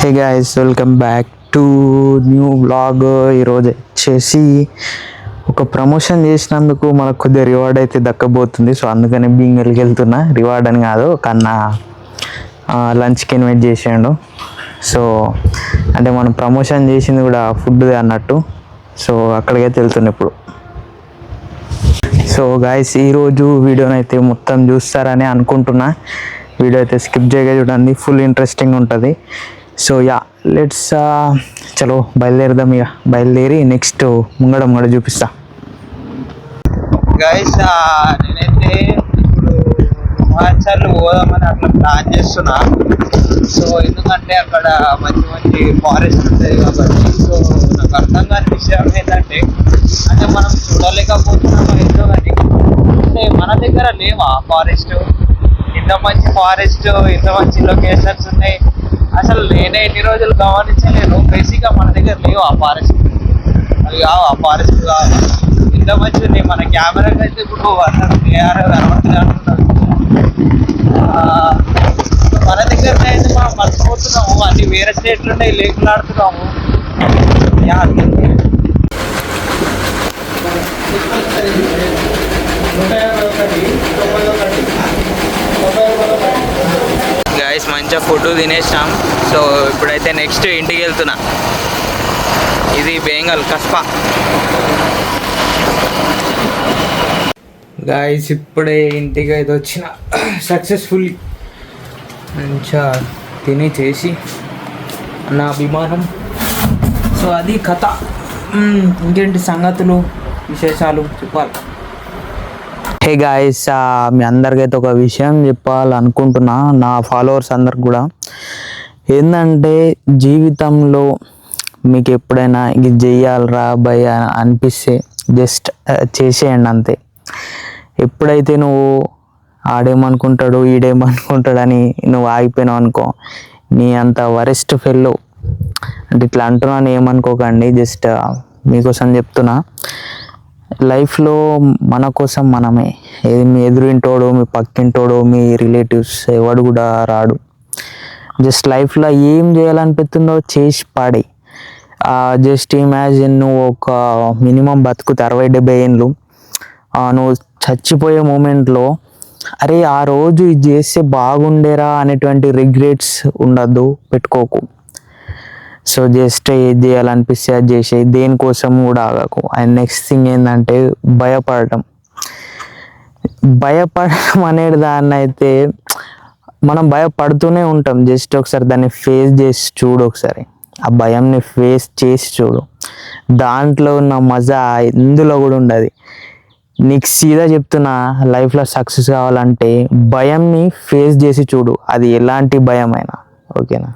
Hey guys, welcome back to new vlog. ఈరోజు వచ్చేసి ఒక ప్రమోషన్ చేసినందుకు మనకు కొద్దిగా రివార్డ్ అయితే దక్కబోతుంది. సో అందుకని బింగల్కి వెళ్తున్నా. రివార్డ్ అని కాదు, కన్నా లంచ్కి ఇన్వైట్ చేసాడు. సో అంటే మనం ప్రమోషన్ చేసింది కూడా ఫుడ్ అన్నట్టు. సో అక్కడికైతే వెళ్తున్నా ఇప్పుడు. సో గైస్, ఈరోజు వీడియోనైతే మొత్తం చూస్తారని అనుకుంటున్నా. వీడియో అయితే స్కిప్ చేయగా చూడండి, ఫుల్ ఇంట్రెస్టింగ్ ఉంటుంది. సో యా, లెట్స్ చలో బయలుదేరదాం. ఇక బయలుదేరి నెక్స్ట్ ముంగడ చూపిస్తా. గైస్, నేనైతే ఇప్పుడు హిమాచల్ పోదామని అట్లా ప్లాన్ చేస్తున్నా. సో ఎందుకంటే అక్కడ మంచి మంచి ఫారెస్ట్ ఉంటుంది కాబట్టి. సో నాకు అర్థం కాని విషయం ఏంటంటే, అంటే మనం చూడలేకపోతున్నామో ఏంటో కానీ, అంటే మన దగ్గర లేవా ఫారెస్ట్? ఇంత మంచి ఫారెస్ట్, ఇంత మంచి లొకేషన్స్ ఉన్నాయి. అసలు నేనే ఎన్ని రోజులు గమనించలేను. బేసిక్గా మన దగ్గర లేవు ఆ ఫారెస్ట్. అవి కావు, ఆ ఫారెస్ట్ కావు. ఇంత మంచిది మన కెమెరాకి అయితే ఇప్పుడు అసలు కేఆర్ కనబడుతుంది అనుకుంటాను. మన దగ్గర అయితే మనం మర్చిపోతున్నాము. అన్ని వేరే స్టేట్లు ఉన్నాయి, లేకులు ఆడుతున్నాము. గైస్, మంచిగా ఫుడ్ తినేసాం. సో ఇప్పుడైతే నెక్స్ట్ ఇంటికి వెళ్తున్నా. ఇది బెంగల్ కస్పా. గైస్, ఇప్పుడే ఇంటికి అయితే వచ్చిన సక్సెస్ఫుల్లీ. మంచిగా తిని చేసి నా అభిమానం. సో అది కథ. ఇంకేంటి సంగతులు, విశేషాలు చెప్పాలి. హే గాయస్, మీ అందరికైతే ఒక విషయం చెప్పాలనుకుంటున్నా, నా ఫాలోవర్స్ అందరికి కూడా. ఏంటంటే, జీవితంలో మీకు ఎప్పుడైనా ఇది చెయ్యాలరా భయ అనిపిస్తే జస్ట్ చేసేయండి అంతే. ఎప్పుడైతే నువ్వు ఆడేమనుకుంటాడు ఈడేమనుకుంటాడని నువ్వు ఆగిపోయినావు అనుకో, నీ అంత వరెస్ట్ ఫెల్లో. అంటే ఇట్లా అంటున్నాను ఏమనుకోకండి, జస్ట్ మీకోసం చెప్తున్నా. లైఫ్లో మన కోసం మనమే. మీ ఎదురింటోడు, మీ పక్కింటోడు, మీ రిలేటివ్స్ ఎవడు కూడా రాడు. జస్ట్ లైఫ్లో ఏం చేయాలనిపిస్తుందో చేసి పాడే. జస్ట్ ఇమాజిన్, నువ్వు ఒక మినిమం బతుకుతే 60-70 ఏళ్ళు, నువ్వు చచ్చిపోయే మూమెంట్లో అరే ఆ రోజు ఇది చేస్తే బాగుండేరా అనేటువంటి రిగ్రెట్స్ ఉండద్దు, పెట్టుకోకు. సో జస్ట్ ఏది చేయాలనిపిస్తే అది చేసే, దేనికోసం కూడా ఆగకు. అండ్ నెక్స్ట్ థింగ్ ఏంటంటే, భయపడటం అనేది దాన్ని అయితే మనం భయపడుతూనే ఉంటాం. జస్ట్ ఒకసారి దాన్ని ఫేస్ చేసి చూడు, ఒకసారి ఆ భయంని ఫేస్ చేసి చూడు. దాంట్లో ఉన్న మజా ఎందులో కూడా ఉండదు. నీకు సీదా చెప్తున్నా, లైఫ్లో సక్సెస్ కావాలంటే భయంని ఫేస్ చేసి చూడు, అది ఎలాంటి భయమైనా. ఓకేనా?